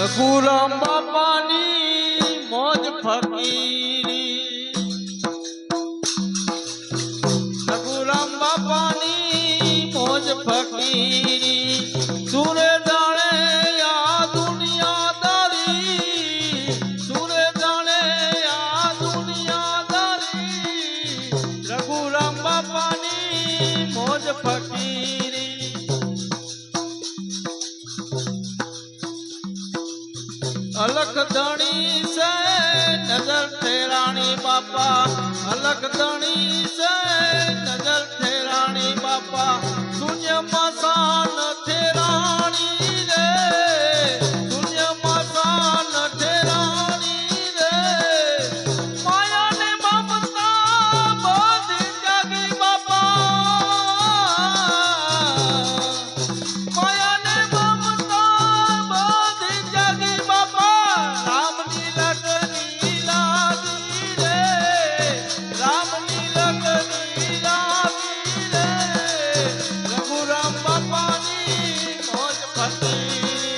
રઘુરામ બાપાની મોજ ફકીરી, રઘુરામ બાપાની મોજ ફકીરી, સુરે જાણે આ દુનિયાદારી, સુરે જાણે આ દુનિયાદારી, રઘુરામ બાપાની મોજ ફકીરી। अलख धनी से नजर ठेरानी बापा, अलख धनी से नजर ठेरानी बापा, शून्य मसान ठेरानी रे, शून्य मसान ठेरानी रे, माया ने ममता बधी जागी बापा, माया ने ममता बधी जागी बापा, रामनी लगनी लागी रे, रामनी लगनी लागी रे, रघुराम बापानी मोज फकीरी,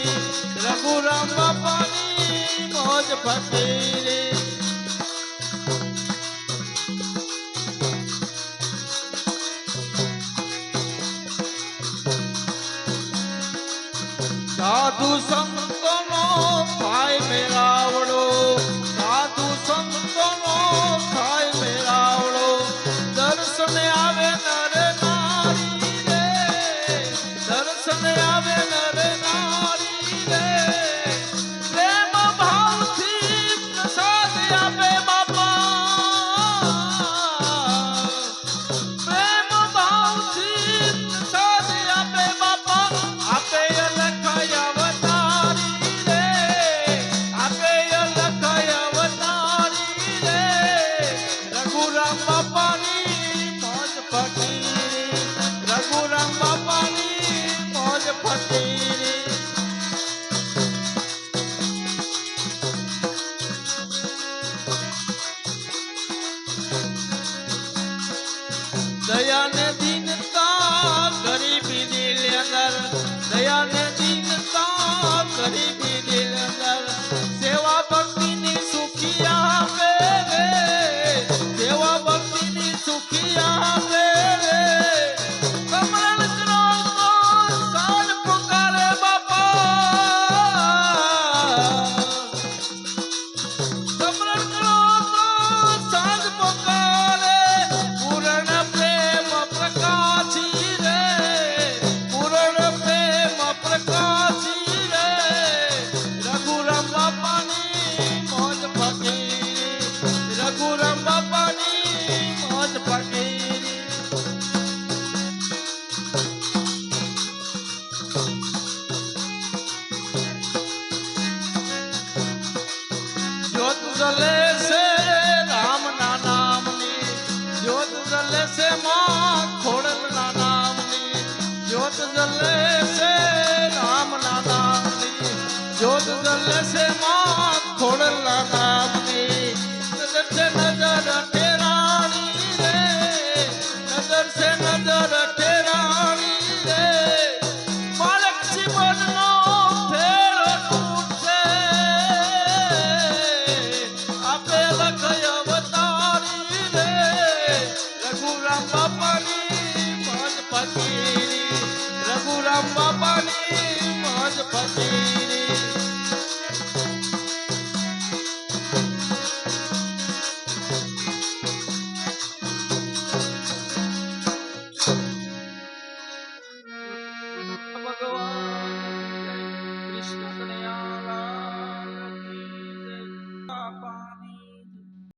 रघुराम बापानी मोज फकीरी। साधु संतनो भाई मेरा,